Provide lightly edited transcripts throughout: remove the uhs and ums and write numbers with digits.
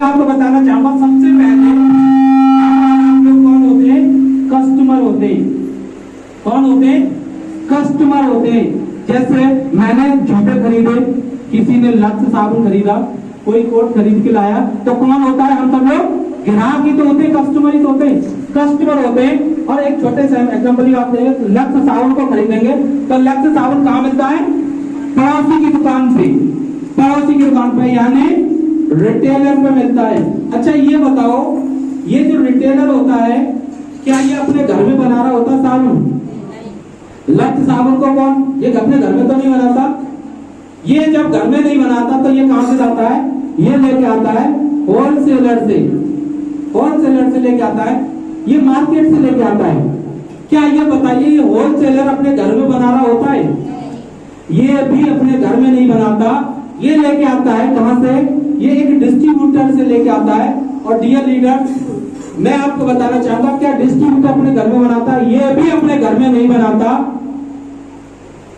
आपको बताना चाहूंगा सबसे पहले आप लोग कौन होते हैं? कस्टमर होते हैं। कौन होते हैं? कस्टमर होते हैं। जैसे मैंने जूते खरीदे, किसी ने लक्स साबुन खरीदा, कोई कोट खरीद के लाया, तो कौन होता है? हम सब लोग ग्राहक ही तो होते हैं, कस्टमर ही तो होते हैं, कस्टमर होते हैं। और एक छोटे से एग्जाम्पल ही आप देंगे, लक्स साबुन को खरीदेंगे तो लक्स साबुन कहाँ मिलता है? पड़ोसी की दुकान से, पड़ोसी की दुकान पे यानी रिटेलर पे मिलता है। अच्छा ये बताओ, ये जो रिटेलर होता है क्या ये अपने घर में बना रहा होता साबुन? लक्स साबुन को कौन ये अपने घर में तो नहीं बनाता। ये जब घर में नहीं बनाता तो ये कहां से लाता है? ये लेके आता है होलसेलर से, होलसेलर से लेके आता है, ये मार्केट से लेके आता है। क्या ये बताइए ये होलसेलर अपने घर में बना रहा होता है? ये भी अपने घर में नहीं बनाता, ये लेके आता है कहां से? ये एक डिस्ट्रीब्यूटर से लेके आता है। और डियर लीडर, मैं आपको बताना चाहूंगा क्या डिस्ट्रीब्यूटर अपने घर में बनाता है? ये भी अपने घर में नहीं बनाता।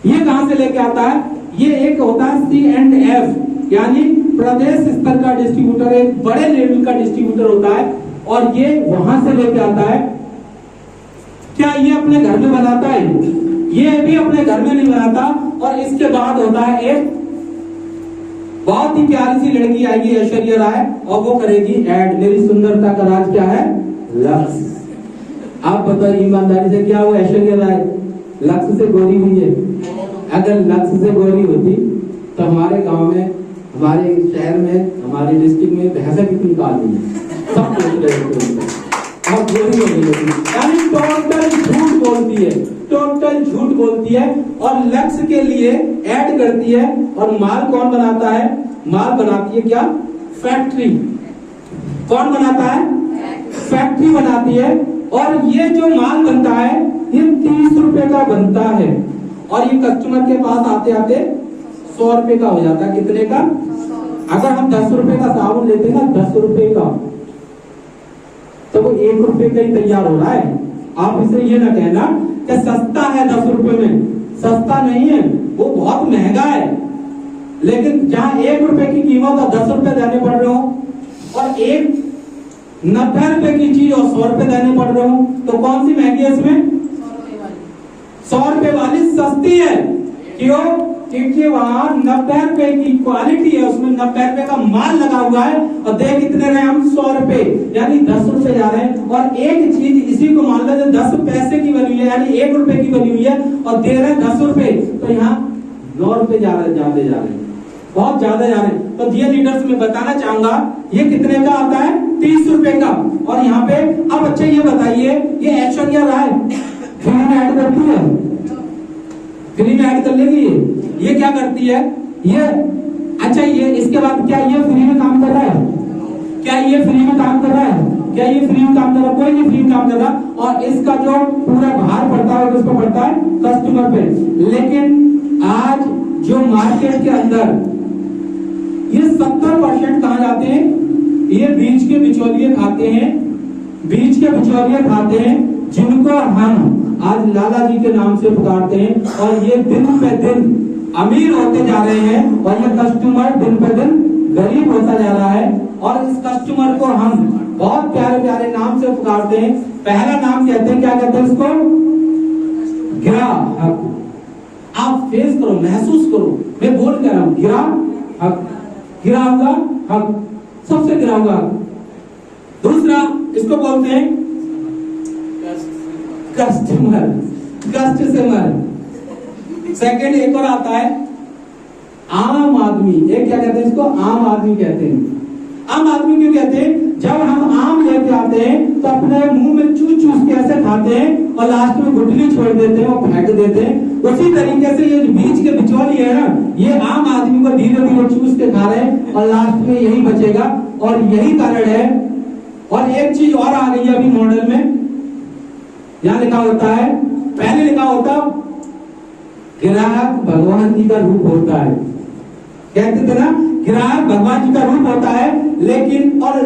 ये कहां से लेके आता है? ये एक होता है C&F यानी प्रदेश स्तर का डिस्ट्रीब्यूटर, एक बड़े लेवल का डिस्ट्रीब्यूटर होता है और ये वहां से लेके आता है। क्या ये अपने घर में बनाता है? ये भी अपने घर में नहीं बनाता। और इसके बाद होता है एक बहुत ही प्यारी सी लड़की आएगी, ऐश्वर्या राय, और वो करेगी ऐड, मेरी सुंदरता का राज क्या है? लक्स। आप बताइए ईमानदारी से, क्या वो ऐश्वर्या राय लक्स से गोरी हुई है? अगर लक्स से गोरी होती तो हमारे गांव में, हमारे शहर में, हमारे डिस्ट्रिक्ट में भैंसा कितनी काल हुई है, सब और गोरी हो गई। यानी टोटल झूठ बोलती है, टोटल झूठ बोलती है और लक्ष्य के लिए ऐड करती है। और माल कौन बनाता है? माल बनाती है क्या? फैक्ट्री। कौन बनाता है? फैक्ट्री बनाती है। और ये जो माल बनता है ये 30 रुपए का बनता है और ये कस्टमर के पास आते आते 100 रुपए का हो जाता है। कितने का? अगर हम 10 रुपए का साबुन लेते हैं ना, 10 रुपए का, तो वो 1 रुपए का ही तैयार हो रहा है। आप इसे ये ना कहना कि सस्ता है 10 रुपए में, सस्ता नहीं है, वो बहुत महंगा है। लेकिन जहां 1 रुपए की कीमत और 10 रुपए देने पड़ रहे हो और एक 90 रुपए की चीज और 100 रुपए देने पड़ रहे हो, तो कौन सी महंगी है इसमें? 100 रुपए वाली सस्ती है। क्यों? क्योंकि वहां 90 रुपए की क्वालिटी है, उसमें 90 रुपए का माल लगा हुआ है और दे कितने रहे हम? 100 रुपए, यानी 10 रुपए जा रहे हैं। और एक चीज इसी को मान लो 10 पैसे की बनी हुई है, यानी 1 रुपए की बनी हुई है और दे रहे हैं 10 रुपए, तो यहाँ 9 रुपए जा रहे हैं, बहुत ज्यादा जा रहे हैं। तो डियर लीडर्स मैं बताना चाहूंगा ये कितने का आता है? 30 रुपए का। और यहाँ पे अब अच्छा ये बताइए, ये ऐश्वर्या राय फ्री में ऐड करती है? फ्री में ऐड कर लेगी ये क्या करती है? ये अच्छा ये इसके बाद क्या ये फ्री में काम कर रहा है? क्या ये फ्री में काम कर रहा है? क्या ये फ्री में काम कर रहा है? कोई नहीं फ्री में काम कर रहा। और इसका जो पूरा भार पड़ता है किसको पड़ता है? कस्टमर पे। लेकिन आज जो मार्केट के अंदर ये 70% कहाँ जाते हैं? ये बीच के बिचौलिए खाते हैं, बीच के बिचौलिए खाते हैं, जिनको हम आज लाला जी के नाम से पुकारते हैं। और ये दिन पे दिन अमीर होते जा रहे हैं और ये कस्टमर दिन पे दिन गरीब होता जा रहा है। और इस कस्टमर को हम बहुत प्यारे प्यारे नाम से पुकारते हैं। पहला नाम कहते हैं, क्या कहते हैं इसको? ग्राहक। आप फेस करो, महसूस करो, मैं बोल कह रहा हूं ग्राहक, ग्राहक का हक, सबसे ग्राहक का। दूसरा इसको बोलते हैं कस्टमर, कष्ट से मर। सेकंड एक और आता है आम आदमी। एक क्या कहते हैं इसको? आम आदमी कहते हैं। आम आदमी क्यों कहते हैं? जब हम आम लेके आते हैं तो अपने मुंह में चूस चूस के ऐसे खाते हैं और लास्ट में गुठली छोड़ देते हैं और फेंक देते हैं। उसी तरीके से ये बीच के बिचौली है ना, ये आम आदमी को धीरे धीरे चूस के खा रहे हैं और लास्ट में यही बचेगा। और यही कारण है। और एक चीज और आ गई है अभी मॉडल में, यहां लिखा होता है, पहले लिखा होता ग्राहक भगवान जी का रूप होता है, कहते थे ना ग्राहक भगवान जी का रूप होता है। लेकिन और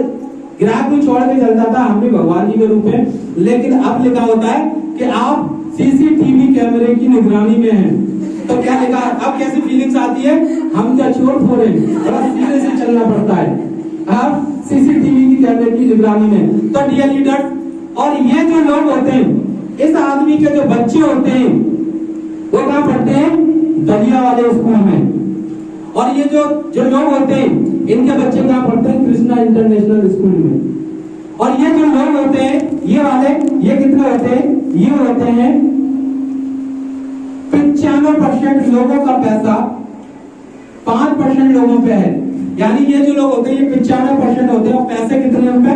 ग्राहक भी छोड़ के चलता था, हम भी भगवान जी के रूप में। लेकिन अब लिखा होता है कि आप सीसीटीवी कैमरे की निगरानी में हैं। तो क्या लिखा? अब कैसी फीलिंग्स आती है? हम क्या चोर फोड़े, बड़ा सीधे से चलना पड़ता है। सीसीटीवी की कैमरे की निगरानी में। तो डियर लीडर, और ये जो लोग होते हैं, इस आदमी के जो बच्चे होते हैं वो कहाँ पढ़ते हैं? दलिया वाले स्कूल में। और ये जो जो लोग होते हैं इनके बच्चे कहाँ पढ़ते हैं? कृष्णा इंटरनेशनल स्कूल में। और ये जो लोग होते हैं ये वाले, ये कितने होते हैं? ये होते हैं 95% लोगों का पैसा 5% लोगों पे है। यानी ये जो लोग होते हैं ये 95% होते हैं और पैसे कितने रुपए?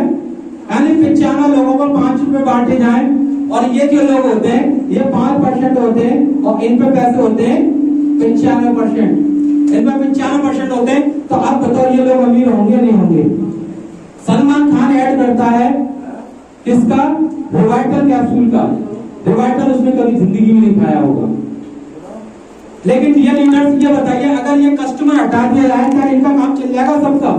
यानी 95 लोगों को 5 रुपए बांटे जाए और ये जो लोग होते हैं ये 5% होते हैं और इन पे पैसे होते हैं 95%। इनमें 95% होते हैं। तो आप बताओ ये लोग अमीर होंगे नहीं होंगे? सलमान खान ऐड करता है किसका? रिवाइटल कैप्सूल का। रिवाइटल उसने कभी जिंदगी में नहीं खाया होगा। लेकिन ये लीडर्स ये बताइए, अगर ये कस्टमर हटा दिया जाए क्या इनका काम चल जाएगा सबका?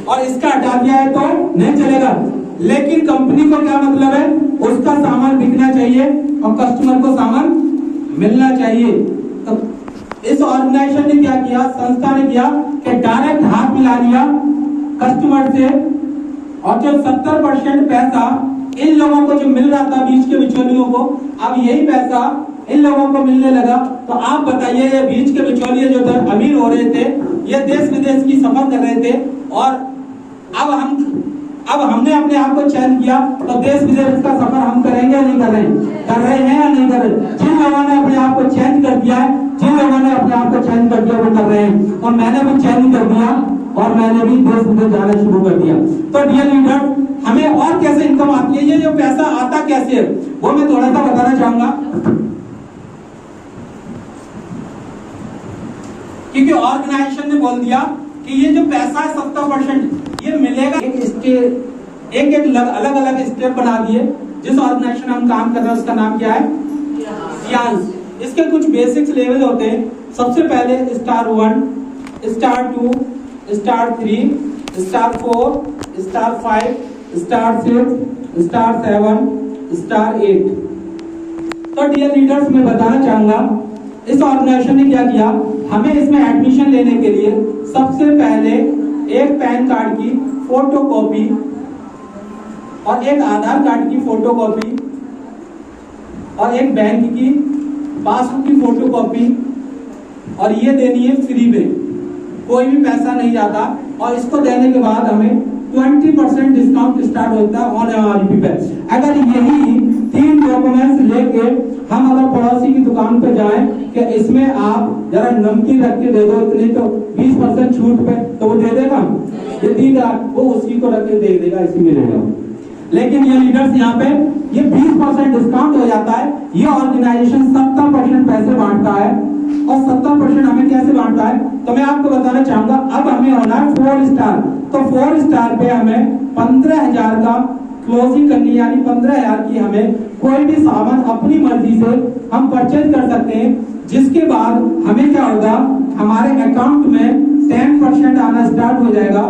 और इसका हटा दिया है तो नहीं चलेगा। लेकिन कंपनी को क्या मतलब है? उसका सामान बिकना चाहिए और कस्टमर को सामान मिलना चाहिए। तो इस ऑर्गेनाइजेशन ने क्या किया, संस्था ने किया कि डायरेक्ट हाथ मिला लिया कस्टमर से, और जो 70% पैसा इन लोगों को जो मिल रहा था बीच के बिचौलियों को, अब यही पैसा इन लोगों को मिलने लगा। तो आप बताइए, ये बीच के बिचौलिए जो थे अमीर हो रहे थे, ये देश विदेश की सफर कर रहे थे, और अब हमने अपने आप को चयन किया तो देश विदेश का सफर हम करेंगे या नहीं कर रहे? कर रहे हैं या नहीं कर रहे? जिन लोगों ने अपने आप को चेंज कर दिया है, जिन लोगों ने अपने आप को चेंज कर दिया वो कर रहे हैं। और मैंने भी चेंज कर दिया और मैंने भी देश विदेश जाना शुरू कर दिया। तो डियर लीडर, हमें और कैसे इनकम आती है? ये जो पैसा आता कैसे है वो मैं थोड़ा सा बताना चाहूंगा। क्योंकि ऑर्गेनाइजेशन ने बोल दिया कि ये जो पैसा है 70% ये मिलेगा। एक अलग अलग स्टेप बना दिए। जिस ऑर्गेनाइजेशन हम काम कर रहे हैं उसका नाम क्या है? सियांस। इसके कुछ बेसिक्स लेवल होते हैं। सबसे पहले star 1, star 2, star 3, star 4, star 5, star 6, star 7, star 8। तो डियर लीडर्स, मैं बताना चाहूंगा इस ऑर्गेनाइजेशन ने क्या किया, हमें इसमें एडमिशन लेने के लिए सबसे पहले एक पैन कार्ड की फोटोकॉपी और एक आधार कार्ड की फोटोकॉपी और एक बैंक की पासबुक की फोटोकॉपी, और ये देनी है फ्री में, कोई भी पैसा नहीं जाता। और इसको देने के बाद हमें 20% डिस्काउंट स्टार्ट होता है ऑन एमआरपी पे। अगर यही 3 डॉक्यूमेंट्स लेके हम अगर पड़ोसी की दुकान पे जाएं कि इसमें आप जरा नमकीन रख के दे दो इतने, तो 20% छूट पे, तो वो दे देगा? ये देगा, वो उसी को रख के दे देगा, इसी में लेगा। लेकिन ये लीडर्स यहाँ पे ये 20% डिस्काउंट हो जाता है। ये ऑर्गेनाइजेशन 70% पैसे बांटता है और 70% हमें कैसे बांटता है तो मैं आपको बताना चाहूंगा। अब हमें होना है 4 स्टार। तो 4 स्टार पे हमें 15,000 का क्लोजिंग करनी, यानी 15,000 की हमें कोई भी सामान अपनी मर्जी से हम परचेज कर सकते हैं। जिसके बाद हमें क्या होगा, हमारे अकाउंट में 10% आना स्टार्ट हो जाएगा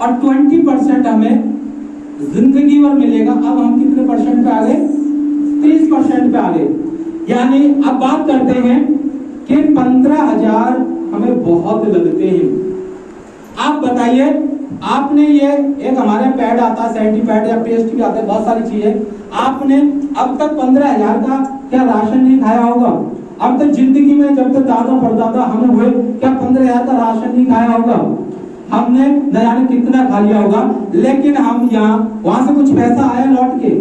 और 20% हमें जिंदगी भर मिलेगा। अब हम कितने परसेंट पे आ गए? 30% पे आ गए। यानी अब बात करते हैं कि 15,000 हमें बहुत लगते हैं। आप बताइए, आपने ये एक हमारे पैड आता है, सैनिटरी पैड या पेस्ट भी आता है, बहुत सारी चीजें, आपने अब तक 15,000 का क्या राशन नहीं खाया होगा? अब तक जिंदगी में जब तक दादा परदादा हम हुए, क्या 15,000 का राशन नहीं खाया होगा? हमने न जाने कितना खा लिया होगा। लेकिन हम यहाँ वहां से कुछ पैसा आया लौट के?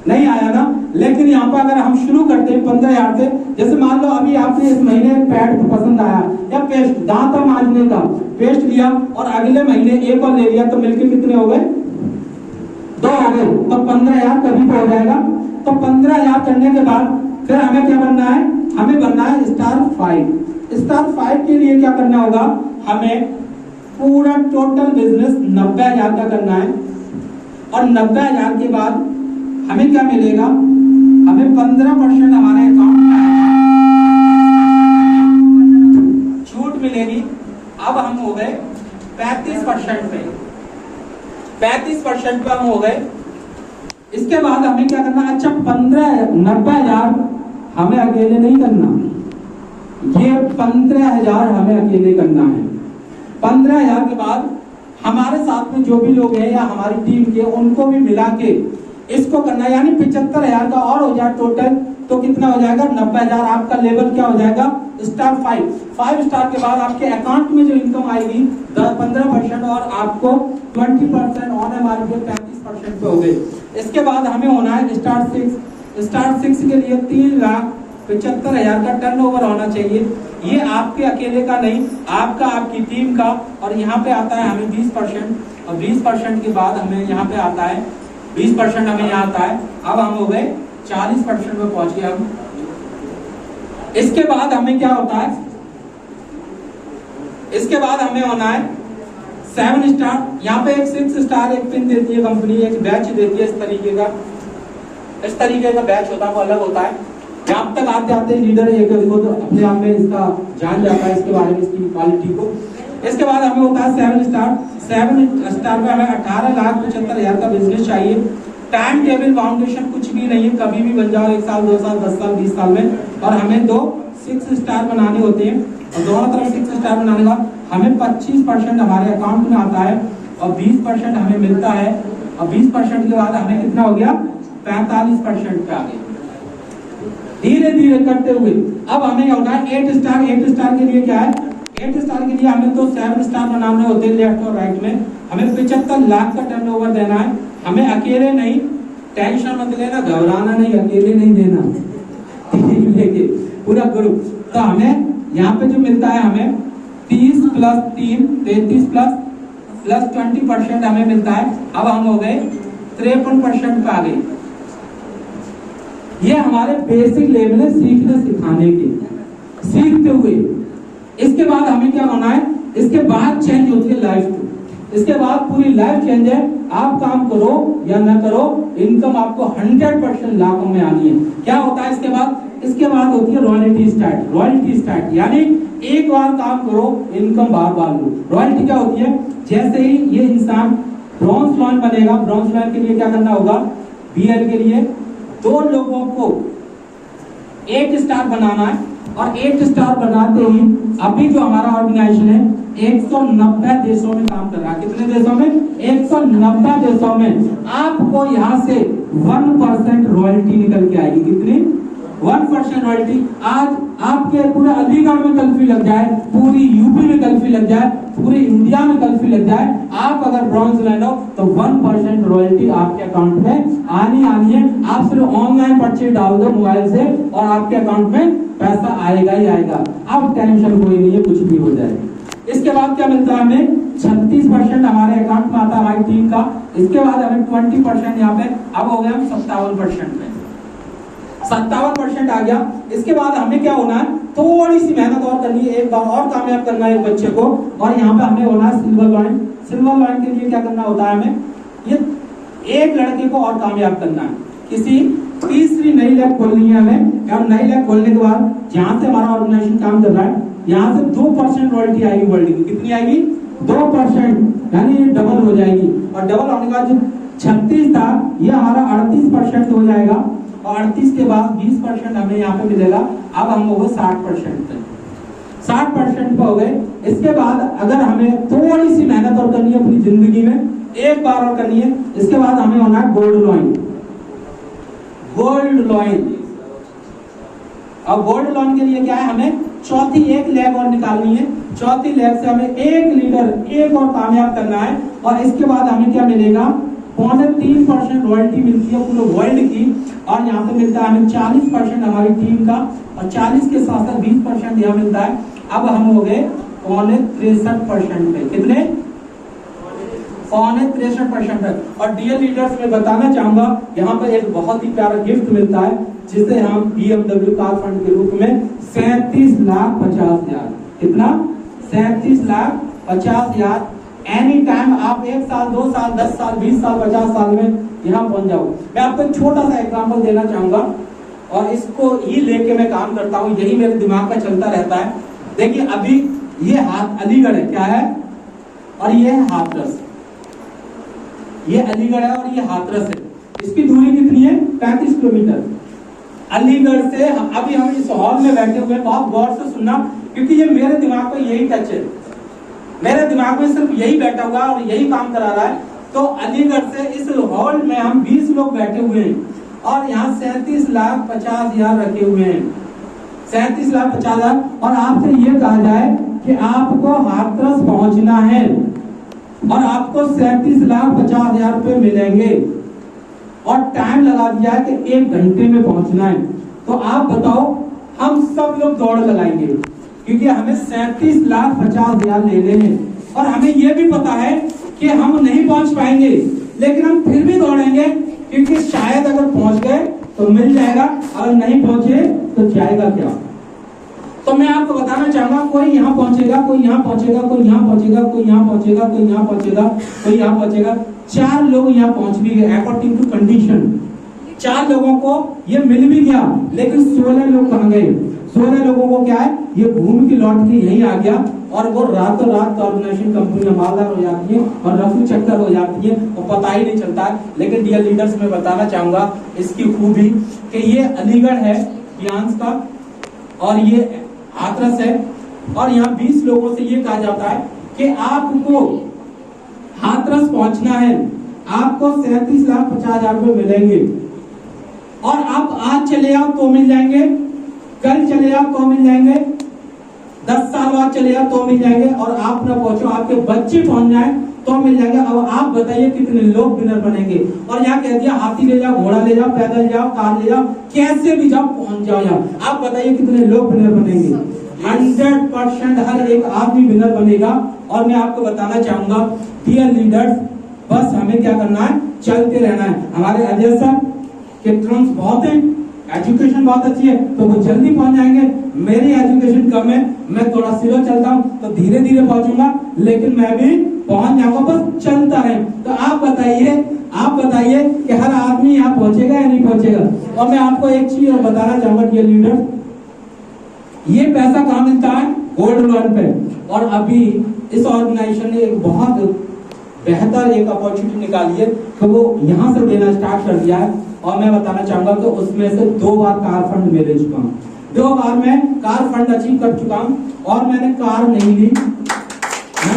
नहीं आया ना। लेकिन यहाँ पर अगर हम शुरू करते हैं 15,000 से, जैसे मान लो अभी आपने इस महीने पैड पसंद आया या पेस्ट, दांत मांजने का पेस्ट लिया और अगले महीने एक और ले लिया, तो मिलके कितने हो गए? 2 हो गए। तो 15,000 कभी तो हो जाएगा। तो 15,000 करने के बाद फिर हमें क्या बनना है? हमें बनना है स्टार 5। स्टार 5 के लिए क्या करना होगा? हमें पूरा टोटल बिजनेस 90,000 का करना है और 90,000 के बाद हमें क्या मिलेगा? हमें 15% हमारे अकाउंट में छूट मिलेगी। अब हम हो गए 35% पे, 35% पे हम हो गए। इसके बाद हमें क्या करना? अच्छा 90,000 हमें अकेले नहीं करना, ये 15,000 हमें अकेले करना है। 15,000 के बाद हमारे साथ में जो भी लोग हैं या हमारी टीम के, उनको भी मिला के इसको करना है, यानी 75,000 का और हो जाए टोटल, तो कितना हो जाएगा 90,000। आपका लेवल क्या हो जाएगा स्टार 5 स्टार के बाद आपके अकाउंट में जो इनकम आएगी 15% और आपको 20% ऑन एमआरपी 35% पे हो गए। इसके बाद हमें होना है स्टार 6 के लिए 3,75,000 का टर्नओवर होना चाहिए। ये आपके अकेले का नहीं, आपका, आपकी टीम का। और यहाँ पे आता है हमें 20% और 20% के बाद हमें यहाँ पे आता है 20% हमें यहाँ आता है। अब हम हो गए 40% में पहुंच गए हम। इसके बाद हमें क्या होता है, इसके बाद हमें होना है 7 स्टार। यहाँ पे एक 6 स्टार एक पिन देती है कंपनी, एक बैच देती है इस तरीके का बैच होता है, वो अलग होता है। जब तक आते आते लीडर एक तो अपने आप में इसका जान जाता है इसके बारे में, इसकी क्वालिटी को। इसके बाद हमें होता है 7 स्टार में हमें 18,75,000 का बिजनेस चाहिए। टाइम टेबल फाउंडेशन कुछ भी नहीं है, कभी भी बन जाओ, 1 साल 2 साल 10 साल 20 साल में। और हमें 6 स्टार बनाने होते हैं और दोनों तरफ 6 स्टार बनाने का हमें 25% हमारे अकाउंट में आता है और 20% हमें मिलता है। और 20% के बाद हमें कितना हो गया 45% पे आ गए। धीरे धीरे करते हुए अब हमें होना है 8 स्टार। 8 स्टार के लिए क्या है, 8 स्टार के लिए हमें तो 7 स्टार बनाने होते हैं लेफ्ट और राइट में। हमें 75 लाख का टर्नओवर देना है। हमें अकेले नहीं, टेंशन मत लेना, घबराना नहीं, अकेले नहीं देना, टीम लेके पूरा ग्रुप। तो हमें यहाँ पे जो मिलता है हमें 30 + 3 33 प्लस 20% हमें मिलता है। अब हम हो गए 53% पे आ गए। ये हमारे बेसिक लेवल है सीखने सिखाने के, सीखते हुए। इसके बाद हमें क्या होना है, इसके बाद चेंज होती है लाइफ। इसके बाद पूरी लाइफ चेंज है। आप काम करो या ना करो, इनकम आपको 100% लाखों में आनी है। क्या होता है इसके बाद, इसके बाद होती है रॉयल्टी स्टार्ट, यानी एक बार काम करो, इनकम बार बार लो। रॉयल्टी क्या होती है, जैसे ही ये इंसान ब्रॉन्ज लॉयन बनेगा, ब्रॉन्ज लॉयन के लिए क्या करना होगा, बीएल के लिए 2 लोगों को 8 स्टार बनाना है। और 8 स्टार बनाते ही अभी जो हमारा ऑर्गेनाइजेशन है 190 देशों में काम कर रहा है। कितने देशों में, 190 देशों में। आपको यहाँ से 1% रॉयल्टी निकल के आएगी। कितनी, 1% रॉयल्टी। आज आपके पूरे अलीगढ़ में कर्फ्यू लग जाए, पूरी यूपी में कर्फ्यू लग जाए, पूरे इंडिया में कर्फ्यू लग जाए, आप अगर ब्रॉन्ज लाइन हो तो 1% रॉयल्टी आपके अकाउंट में आनी है। आप सिर्फ ऑनलाइन परचेज डाल दो मोबाइल से और आपके अकाउंट में पैसा आएगा ही आएगा। अब टेंशन कोई नहीं है, कुछ भी हो जाए। इसके बाद क्या मिलता है हमें, 36% हमारे अकाउंट में आता है हमारी टीम का। इसके बाद हमें 20% यहाँ पे, अब हो गया हम 57% में, 57% आ गया। इसके बाद हमें क्या होना है, थोड़ी सी मेहनत और करनी है, एक बार और कामयाब करना है एक बच्चे को। और यहाँ पे हमें होना है सिल्वर लॉयन। सिल्वर लॉयन के लिए क्या करना होता है हमें, ये एक लड़के को और कामयाब करना है। किसी तीसरी नई लैब खोलनी है हमें, और नई लैब खोलने के बाद जहाँ से हमारा ऑर्गेनाइजेशन काम कर रहा है, यहाँ से 2% रॉयल्टी आएगी वर्ल्ड की। कितनी आएगी, 2%, यानी ये डबल हो जाएगी। और डबल होने के बाद जो 36 था ये हमारा 38% हो जाएगा। और 38 के बाद 20% हमें यहाँ पे मिलेगा। अब हम हो गए 60% पे, 60% पे हो गए। इसके बाद अगर हमें थोड़ी सी मेहनत और करनी है अपनी जिंदगी में, एक बार और करनी है, इसके बाद हमें होना है गोल्ड लॉइन। गोल्ड लॉइन, और गोल्ड लॉइन के लिए क्या है, हमें चौथी एक लैब और निकालनी है। चौथी लैब से हमें एक लीडर, एक और कामयाब करना है। और इसके बाद हमें क्या मिलेगा, 3% रॉयल्टी मिलती है पूरे वर्ल्ड की। और यहाँ पे मिलता है हमें 40% हमारी टीम का, और 40 के साथ साथ 20% यहाँ मिलता है। अब हम हो गए 63% पे। कितने, 63% है। और डियर लीडर्स मैं बताना चाहूंगा, यहाँ पर एक बहुत ही प्यारा गिफ्ट मिलता है जिसे हम BMW कार फंड के रूप में 37,50,000। कितना, 37,50,000। एनी टाइम आप 1 साल 2 साल 10 साल 20 साल 50 साल में यहाँ पहुंच जाओ। मैं आपको एक छोटा सा एग्जाम्पल देना चाहूंगा और इसको ही लेके मैं काम करता हूँ, यही मेरे दिमाग में चलता रहता है। देखिए अभी ये हाथ अलीगढ़ है, क्या है, और ये है हाथरस। ये अलीगढ़ है और ये हाथरस है। इसकी दूरी कितनी है, 35 किलोमीटर। अलीगढ़ से अभी हम इस हॉल में बैठे हुए, बहुत गौर से सुनना क्योंकि ये मेरे दिमाग में यही टच है। मेरे दिमाग में सिर्फ यही बैठा हुआ और यही काम करा रहा है। तो अलीगढ़ से इस हॉल में हम 20 लोग बैठे हुए हैं और यहाँ 37,50,000 रखे हुए हैं, 37,50,000। और आपसे ये कहा जाए कि आपको हाथरस पहुंचना है और आपको 37,50,000 रुपए मिलेंगे और टाइम लगा दिया है कि 1 घंटे में पहुंचना है। तो आप बताओ, हम सब लोग दौड़ लगाएंगे क्योंकि हमें 37,50,000 लेने हैं और हमें यह भी पता है कि हम नहीं पहुंच पाएंगे, लेकिन हम फिर भी दौड़ेंगे क्योंकि शायद अगर पहुंच गए तो मिल जाएगा, अगर नहीं पहुंचे तो जाएगा क्या। तो मैं आपको बताना चाहूंगा, कोई यहाँ पहुंचेगा, कोई यहाँ पहुंचेगा, कोई यहाँ पहुंचेगा, कोई यहाँ पहुंचेगा, कोई यहाँ पहुंचेगा, कोई यहाँ पहुंचेगा। 4 लोग यहाँ पहुंच भी गए अकॉर्डिंग टू कंडीशन। 4 लोगों को ये मिल भी गया, लेकिन 16 लोग कहाँ गए? 16 लोगों को क्या है, ये घूम के लौट के यहीं आ गया और वो रातों रात ऑर्गेनाइजेशन कंपनियां मालदार हो जाती है और रफू चक्कर हो जाती है और पता ही नहीं चलता है। लेकिन डियर लीडर्स, मैं बताना चाहूंगा इसकी खूबी कि ये अलीगढ़ है बियांस का और ये हाथरस है और यहाँ 20 लोगों से ये कहा जाता है कि आपको हाथरस पहुंचना है, आपको 37,50,000 रुपए मिलेंगे और आप आज चले आओ तो मिल जाएंगे, कल चले आओ तो मिल जाएंगे, 10 साल बाद चले आओ तो मिल जाएंगे और आप ना पहुंचो, आपके बच्चे पहुंच जाए तो मिल जाएंगे। अब आप बताइए कितने लोग विनर बनेंगे। और यहाँ कह दिया हाथी ले जाओ, घोड़ा ले जाओ, पैदल जाओ, कार ले जाओ, कैसे भी जाओ पहुंच जाओ यहाँ। आप बताइए कितने लोग विनर बनेंगे। 100% हर एक आदमी विनर बनेगा। और मैं आपको बताना चाहूंगा डियर लीडर्स, बस हमें क्या करना है, चलते रहना है। हमारे अजय सर के टर्म्स बहुत है, एजुकेशन बहुत अच्छी है तो वो जल्दी पहुंच जाएंगे। मेरी एजुकेशन कम है, मैं थोड़ा स्लो चलता हूँ तो धीरे धीरे पहुंचूंगा, लेकिन मैं भी पहुंच जाऊंगा, बस चलता रहे। तो आप बताइए कि हर आदमी यहाँ पहुंचेगा या नहीं पहुंचेगा। और मैं आपको एक चीज बताना चाहूंगा डियर लीडर, ये पैसा कहाँ मिलता है? गोल्ड लोन पे। और अभी इस ऑर्गेनाइजेशन ने एक बहुत बेहतर एक अपॉर्चुनिटी निकाली है तो वो यहाँ से देना स्टार्ट कर दिया है। और मैं बताना चाहूंगा तो उसमें से 2 बार कार फंड मैं ले चुका हूँ, 2 बार मैं कार फंड अचीव कर चुका हूँ। और मैंने कार नहीं ली, मैं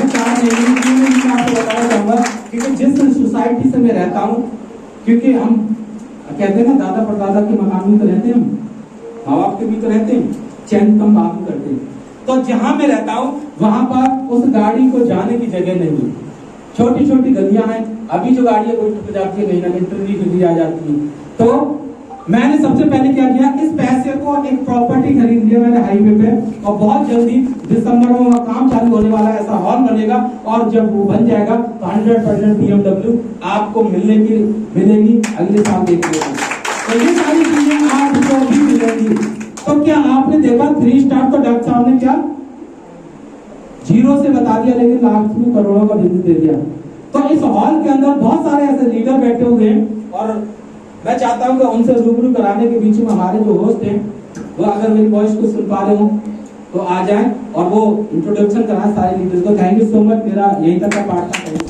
आपको बताना चाहूंगा क्योंकि जिस सोसाइटी से मैं रहता हूँ, क्योंकि हम कहते हैं ना दादा परदादा के मकान में तो रहते हैं, माँ बाप के भी तो रहते हैं, चैन कम बात करते हैं। तो जहां मैं रहता हूँ वहां पर उस गाड़ी को जाने की जगह नहीं, छोटी छोटी गलियां हैं। अभी जो गाड़ियां कोई टूट जाती है, कहीं ना कहीं ट्रेन गली आ जाती है। तो मैंने सबसे पहले क्या किया, इस पैसे को एक प्रॉपर्टी खरीद लिया मैंने हाईवे पे और बहुत जल्दी दिसंबर में वहाँ काम चालू होने वाला है, ऐसा हॉल बनेगा और जब वो बन जाएगा तो 100% BMW आपको मिलेगी अगले साल देखने को। तो ये सारी चीजें आपको भी मिलेंगी। तो क्या आपने देखा 3 स्टार तो डॉक्टर साहब ने क्या 0 से बता दिया, लेकिन लास्ट में करोड़ों का बिजनेस दे दिया। तो इस हॉल के अंदर बहुत सारे ऐसे लीडर बैठे हुए हैं और मैं चाहता हूं कि उनसे रूबरू कराने के बीच में हमारे जो होस्ट हैं वो अगर मेरी वॉइस को सुन पा रहे हो तो आ जाएं और वो इंट्रोडक्शन कराएं सारे लीडर्स को। थैंक यू सो मच, मेरा यही तक का पार्ट था।